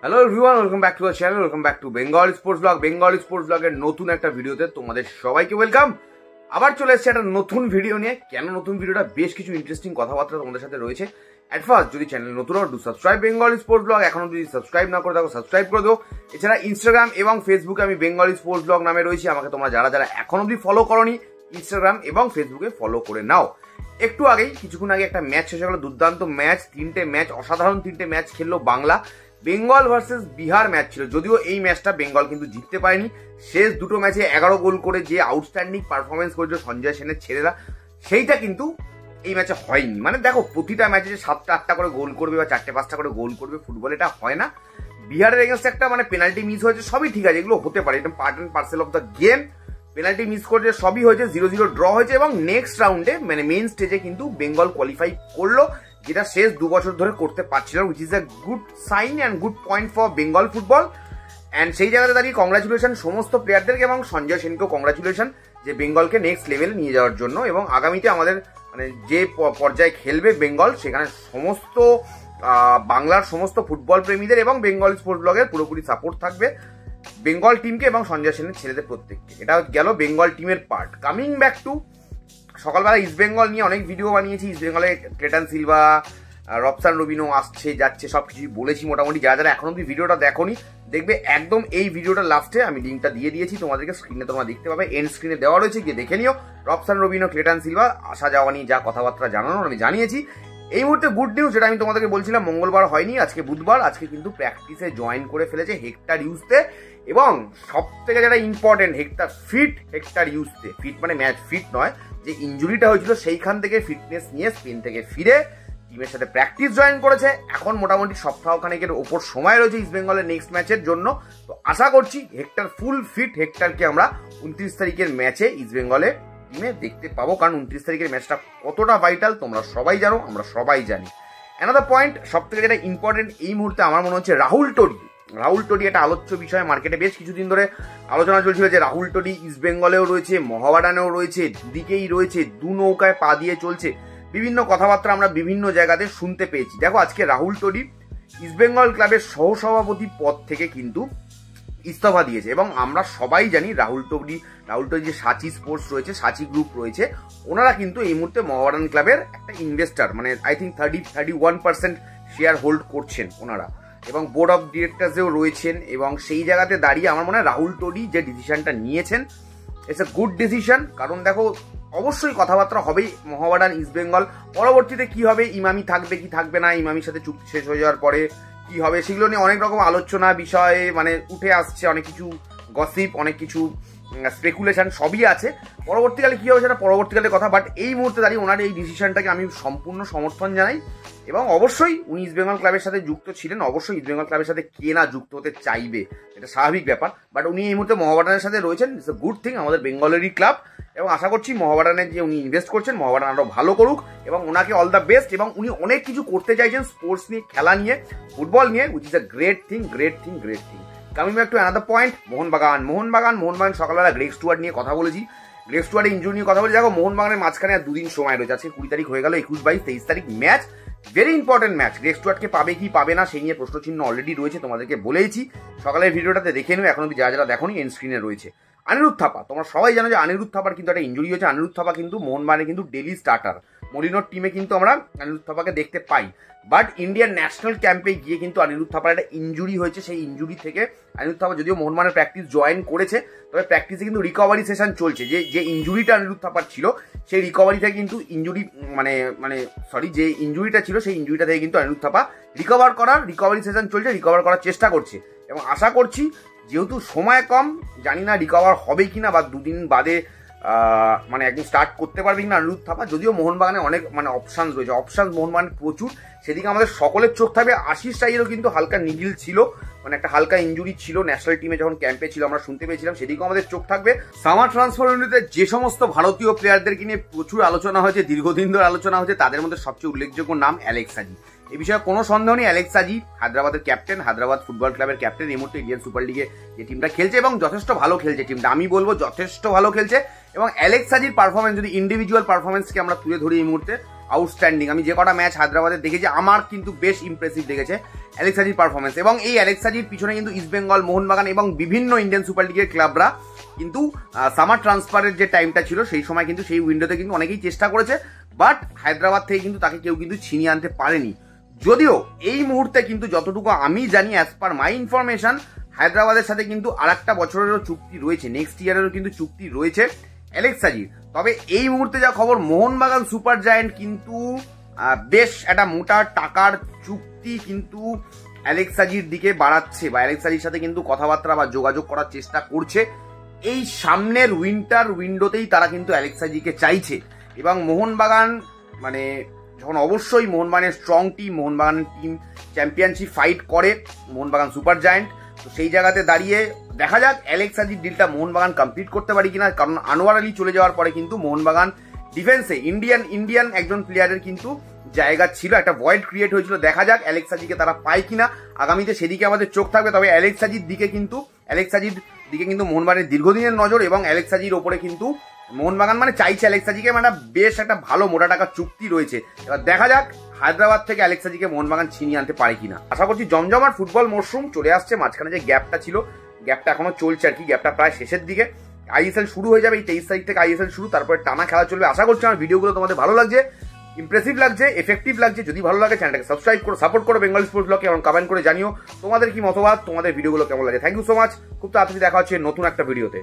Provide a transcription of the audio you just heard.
Hello everyone, welcome back to our channel, welcome back to Bengal sports blog. Bengal sports ব্লগের নতুন একটা ভিডিওতে তোমাদের সবাইকে ওয়েলকাম। আবার চলে এসেছে একটা নতুন ভিডিও নিয়ে। কেন নতুন ভিডিওটা? বেশ কিছু ইন্টারেস্টিং কথাবার্তা তোমাদের সাথে রয়েছে। অ্যাট ফার্স্ট, যদি চ্যানেল নতুন হও, do subscribe Bengal sports blog. এখনো যদি সাবস্ক্রাইব না করে থাকো, সাবস্ক্রাইব করে দাও। এছাড়া ইনস্টাগ্রাম এবং ফেসবুকে আমি বেঙ্গল স্পোর্টস ব্লগ নামে রয়েছি। আমাকে তোমরা যারা যারা এখন অব্দি ফলো করোনি, ইনস্টাগ্রাম এবং ফেসবুকে ফলো করে নাও। একটু আগেই, কিছুক্ষণ আগে একটা ম্যাচ শেষ হলো, দুর্দান্ত ম্যাচ। তিনটে ম্যাচ, অসাধারণ তিনটে ম্যাচ খেললো বাংলা। বেঙ্গল ভার্সেস বিহার ম্যাচ ছিল, যদিও এই ম্যাচটা বেঙ্গল কিন্তু জিততে পারেনি। শেষ দুটো ম্যাচে 11 গোল করে যে আউটস্ট্যান্ডিং পারফরমেন্স করেছিল সঞ্জয় সেনের ছেলেরা, সেইটা কিন্তু এই ম্যাচে হয়নি। মানে দেখো, প্রতিটা ম্যাচে যে 7টা-8টা করে গোল করবে বা 4টে-5টা করে গোল করবে ফুটবল, এটা হয় না। বিহারের এগেন্স্টে একটা পেনাল্টি মিস হয়েছে, সবই ঠিক আছে, এগুলো হতে পারে, এটা part and parcel of the game. Penalty miss করেছে, সবই হয়েছে, 0-0 ড্র হয়েছে এবং নেক্সট রাউন্ডে মেইন স্টেজে কিন্তু বেঙ্গল কোয়ালিফাই করলো, যেটা শেষ 2 বছর ধরে করতে পারছিল, which is a good sign and good point for Bengal football. And সেই জায়গাতে দাঁড়িয়ে কংগ্রাচুলেশন সমস্ত প্লেয়ারদেরকে এবং সঞ্জয় সেনকেও কংগ্রাচুলেশন যে বেঙ্গলকে নেক্সট লেভেলে নিয়ে যাওয়ার জন্য। এবং আগামীতে আমাদের যে পর্যায়ে খেলবে বেঙ্গল, সেখানে সমস্ত বাংলার সমস্ত ফুটবল প্রেমীদের এবং বেঙ্গল স্পোর্টস ব্লগের পুরোপুরি সাপোর্ট থাকবে বেঙ্গল টিমকে এবং সঞ্জয় সেনের ছেলেদের প্রত্যেককে। এটা গেল বেঙ্গল টিমের পার্ট। কামিং ব্যাক টু, সকালবেলা ইস্ট বেঙ্গল নিয়ে অনেক ভিডিও বানিয়েছি। ইস্ট বেঙ্গলে ক্লেটন সিলভা, রবসান রবিনো আসছে যাচ্ছে, সব কিছুই বলেছি মোটামুটি। যারা যারা এখন অব্দি ভিডিওটা দেখোনি, দেখবে একদম এই ভিডিওটার লাস্টে আমি লিঙ্কটা দিয়ে দিয়েছি তোমাদেরকে, স্ক্রিনে তোমরা দেখতে পাবে, এন্ড স্ক্রিনে দেওয়া রয়েছে, গিয়ে দেখে নিও। রবসান রবিনো, ক্লেটন সিলভা আসা যাওয়া নিয়ে যা কথাবার্তা জানানোর আমি জানিয়েছি। এই মুহূর্তে গুড নিউজ, যেটা আমি তোমাদেরকে বলছিলাম, মঙ্গলবার হয়নি, আজকে বুধবার, আজকে কিন্তু প্র্যাকটিসে জয়েন করে ফেলেছে হেক্টর ইউজতে। এবং সব থেকে যেটা important, hectare fit. Hectare ইউজতে fit মানে ম্যাচ ফিট নয়, যে ইঞ্জুরিটা হয়েছিল সেইখান থেকে ফিটনেস নিয়ে স্পেন থেকে ফিরে টিমের সাথে প্র্যাকটিস জয়েন করেছে। এখন মোটামুটি সপ্তাহখানেকের ওপর সময় রয়েছে ইস্ট বেঙ্গলের নেক্সট ম্যাচের জন্য। তো আশা করছি হেক্টর ফুল ফিট হেক্টরকে আমরা 29 তারিখের ম্যাচে ইস্ট বেঙ্গলে টিমে দেখতে পাবো। কারণ 29 তারিখের ম্যাচটা কতটা ভাইটাল তোমরা সবাই জানো, আমরা সবাই জানি। অ্যানাদার পয়েন্ট, সব থেকে যেটা ইম্পর্টেন্ট এই মুহূর্তে আমার মনে হচ্ছে, রাহুল টোরি একটা আলোচ্য বিষয়। মার্কেটে বেশ কিছুদিন ধরে আলোচনা চলছিল যে রাহুল টোরি ইস্ট বেঙ্গলেও রয়েছে, মোহামেডানেও রয়েছে, দুদিকেই রয়েছে, দু নৌকায় পা দিয়ে চলছে। বিভিন্ন কথাবার্তা আমরা বিভিন্ন জায়গাতে শুনতে পেয়েছি। দেখো, আজকে রাহুল টোরি ইস্ট বেঙ্গল ক্লাবের সহসভাপতি পদ থেকে কিন্তু ইস্তফা দিয়েছে। এবং আমরা সবাই জানি রাহুল টোরি যে সাচি স্পোর্টস রয়েছে, সাচি গ্রুপ রয়েছে, ওনারা কিন্তু এই মুহূর্তে মোহামেডান ক্লাবের একটা investor, I think 31% share hold করছেন ওনারা, এবং বোর্ড অফ ডিরেক্টরসেও রয়েছেন। এবং সেই জায়গাতে দাঁড়িয়ে আমার মনে হয় রাহুল টোরি যে ডিসিশনটা নিয়েছেন, ইটস এ গুড ডিসিশন। কারণ দেখো, অবশ্যই কথাবার্তা হবেই মোহামেডান ইস্ট বেঙ্গল, পরবর্তীতে কি হবে, ইমামি থাকবে কি থাকবে না, ইমামির সাথে চুক্তি শেষ হয়ে যাওয়ার পরে কি হবে, সেগুলো নিয়ে অনেক রকম আলোচনা বিষয়ে উঠে আসছে, অনেক কিছু গসিপ, অনেক কিছু স্পেকুলেশন সবই আছে। পরবর্তীকালে কি হবে সেটা পরবর্তীকালে কথা। বাট এই মুহূর্তে দাঁড়িয়ে ওনার এই ডিসিশনটাকে আমি সম্পূর্ণ সমর্থন জানাই। এবং অবশ্যই উনি ইস্ট বেঙ্গল ক্লাবের সাথে যুক্ত ছিলেন, অবশ্যই ইস্ট বেঙ্গল ক্লাবের সাথে কে না যুক্ত হতে চাইবে, এটা স্বাভাবিক ব্যাপার। বাট উনি এই মুহূর্তে মোহামেডানের সাথে রয়েছেন, ইটস এ গুড থিং, আমাদের বেঙ্গলেরই ক্লাব। এবং আশা করছি মোহামেডানের যে উনি ইনভেস্ট করছেন, মোহামেডান আরো ভালো করুক এবং ওনাকে অল দ্য বেস্ট। এবং উনি অনেক কিছু করতে চাইছেন স্পোর্টস নিয়ে, খেলা নিয়ে, ফুটবল নিয়ে, which is a great thing. Coming back to another point, Mohun Bagan সকালবেলা গ্রেগ স্টুয়ার্ট নিয়ে কথা বলেছি, গ্রেগ স্টুয়ার্টের ইনজুরি নিয়ে কথা বলেছি। দেখো, মোহনবাগানের মাঝখানে আর 2 দিন সময় রয়েছে, আজকে 20 তারিখ হয়ে গেল, 21, 22, 23 তারিখ match, very important match. Greg স্টুয়ার্টকে পাবে কি পাবে না সেই নিয়ে প্রশ্নচিহ্ন অলরেডি রয়েছে, তোমাদেরকে বলেইছি। সকালের ভিডিওটাতে দেখে নেবে, এখন অব্দি যারা যারা দেখোনি, এন্ড স্ক্রিনে রয়েছে। অনিরুদ্ধ থাপা, তোমরা সবাই জানো যে অনিরুদ্ধ থাপার কিন্তু একটা ইনজুরি হয়েছে। অনিরুদ্ধ থাপা কিন্তু মোহনবাগানে কিন্তু ডেলি স্টার্টার, মরিনোর টিমে কিন্তু আমরা অনিরুদ্ধ থাপাকে দেখতে পাই। বাট ইন্ডিয়ান ন্যাশনাল ক্যাম্পে গিয়ে কিন্তু অনিরুদ্ধ থাপার একটা ইনজুরি হয়েছে। সেই ইনজুরি থেকে অনিরুদ্ধ থাপা যদিও মোহনবাগানের প্র্যাকটিস জয়েন করেছে, তবে প্র্যাকটিসে কিন্তু রিকভারি সেশন চলছে। যে ইনজুরিটা অনিরুদ্ধ থাপার ছিল, সেই রিকভারি থেকে কিন্তু যে ইনজুরিটা ছিল, সেই ইনজুরিটা থেকে কিন্তু অনিরুদ্ধ থাপা রিকভারি সেশন চলছে, রিকভার করার চেষ্টা করছে। এবং আশা করছি, যেহেতু সময় কম, জানি না রিকভার হবে কিনা, বা 2 দিন বাদে একদম স্টার্ট করতে পারবে কিনা অনিরুদ্ধ থাপা। যদিও মোহনবাগানে অনেক অপশান রয়েছে, মোহনবাগানের প্রচুর, সেদিকে আমাদের সকলের চোখ থাকবে। আশিস টাইয়েরও কিন্তু হালকা নিগিল ছিল, একটা হালকা ইনজুরি ছিল ন্যাশনাল টিমে যখন ক্যাম্পে ছিল, আমরা শুনতে পেয়েছিলাম, সেদিকেও আমাদের চোখ থাকবে। সামার ট্রান্সফার উইন্ডোতে যে সমস্ত ভারতীয় প্লেয়ারদেরকে নিয়ে প্রচুর আলোচনা হয়েছে, দীর্ঘদিন ধরে আলোচনা হয়েছে, তাদের মধ্যে সবচেয়ে উল্লেখযোগ্য নাম অ্যালেক্স সাজি। এই বিষয়ে কোনো সন্দেহ নেই, অ্যালেক্স সাজি হায়দ্রাবাদের ক্যাপ্টেন, হায়দ্রাবাদ ফুটবল ক্লাবের ক্যাপ্টেন, এই মুহূর্তে ইন্ডিয়ান সুপার লিগে যে টিমটা খেলছে, এবং যথেষ্ট ভালো খেলছে টিমটা, আমি বলবো যথেষ্ট ভালো খেলছে। এবং অ্যালেক্স সাজির পারফরমেন্স, যদি ইন্ডিভিজুয়াল পারফরমেন্সকে আমরা তুলে ধরি এই মুহূর্তে, আউটস্ট্যান্ডিং। আমি যে কটা ম্যাচ হায়দ্রাবাদের দেখেছি আমার কিন্তু বেশ ইমপ্রেসিভ লেগেছে অ্যালেক্স হাজির পারফরমেন্স। এবং এই অ্যালেক্স হাজির পিছনে কিন্তু ইস্টবেঙ্গল, মোহনবাগান এবং বিভিন্ন ইন্ডিয়ান সুপার লিগের ক্লাবরা কিন্তু সামার ট্রান্সফারের যে টাইমটা ছিল সেই সময় কিন্তু সেই উইন্ডোতে কিন্তু অনেকেই চেষ্টা করেছে, বাট হায়দ্রাবাদ থেকে কিন্তু তাকে কেউ কিন্তু ছিনিয়ে আনতে পারেনি। যদিও এই মুহূর্তে কিন্তু যতটুকু আমি জানি, অ্যাজ পার মাই ইনফরমেশন, হায়দ্রাবাদের সাথে কিন্তু আরেকটা বছরেরও চুক্তি রয়েছে, নেক্সট ইয়ারেরও কিন্তু চুক্তি রয়েছে অ্যালেক্স হাজির। তবে এই মুহূর্তে যা খবর, মোহনবাগান সুপার জায়ান্ট কিন্তু বেশ একটা মোটা টাকার চুক্তি কিন্তু অ্যালেক্স হাজির দিকে বাড়াচ্ছে, বা অ্যালেক্স হাজির সাথে কিন্তু কথাবার্তা বা যোগাযোগ করার চেষ্টা করছে। এই সামনের উইন্টার উইন্ডোতেই তারা কিন্তু অ্যালেক্স হাজিকে চাইছে। এবং মোহনবাগান মানে যখন অবশ্যই মোহনবাগানের স্ট্রং টিম, মোহনবাগানের টিম চ্যাম্পিয়নশিপ ফাইট করে, মোহনবাগান সুপার জায়ান্ট, তো সেই জায়গাতে দাঁড়িয়ে দেখা যাক অ্যালেক্স হাজির ডিলটা মোহনবাগান কমপ্লিট করতে পারি কিনা। কারণ আনোয়ার আলী চলে যাওয়ার পরে কিন্তু মোহনবাগান ডিফেন্সে ইন্ডিয়ান একজন প্লেয়ারের কিন্তু জায়গা ছিল, একটা ভয়েড ক্রিয়েট হয়েছিল। দেখা যাক অ্যালেক্স হাজিকে তারা পায় কিনা আগামীতে, সেদিকে আমাদের চোখ থাকবে। তবে অ্যালেক্স হাজির দিকে কিন্তু মোহনবাগানের দীর্ঘদিনের নজর, এবং অ্যালেক্স হাজির ওপরে কিন্তু মোহনবাগান মানে চাইছে অ্যালেক্স হাজিকে, মানে বেশ একটা ভালো মোটা টাকার চুক্তি রয়েছে। এবার দেখা যাক হায়দ্রাবাদ থেকে অ্যালেক্স হাজিকে মোহনবাগান ছিনিয়ে আনতে পারে কিনা। আশা করছি জমজমাট ফুটবল মরশুম চলে আসছে। মাঝখানে যে গ্যাপটা ছিল, গ্যাপটা এখনো চলছে আর কি, গ্যাপটা প্রায় শেষের দিকে। আইএসএল শুরু হয়ে যাবে এই 23 তারিখ থেকে, আইএসএল শুরু, তারপরে টানা খেলা চলবে। আশা করছি আমার ভিডিওগুলো তোমাদের ভালো লাগছে, ইমপ্রেসিভ লাগছে, এফেক্টিভ লাগছে। যদি ভালো লাগে চ্যানেলটাকে সাবস্ক্রাইব করো, সাপোর্ট করো বেঙ্গল স্পোর্টস ব্লগকে, এবং কমেন্ট করে জানিও তোমাদের কি মতবাদ, তোমাদের ভিডিওগুলো কেমন লাগে। Thank you so much. খুব তাড়াতাড়ি দেখা হচ্ছে নতুন একটা ভিডিওতে।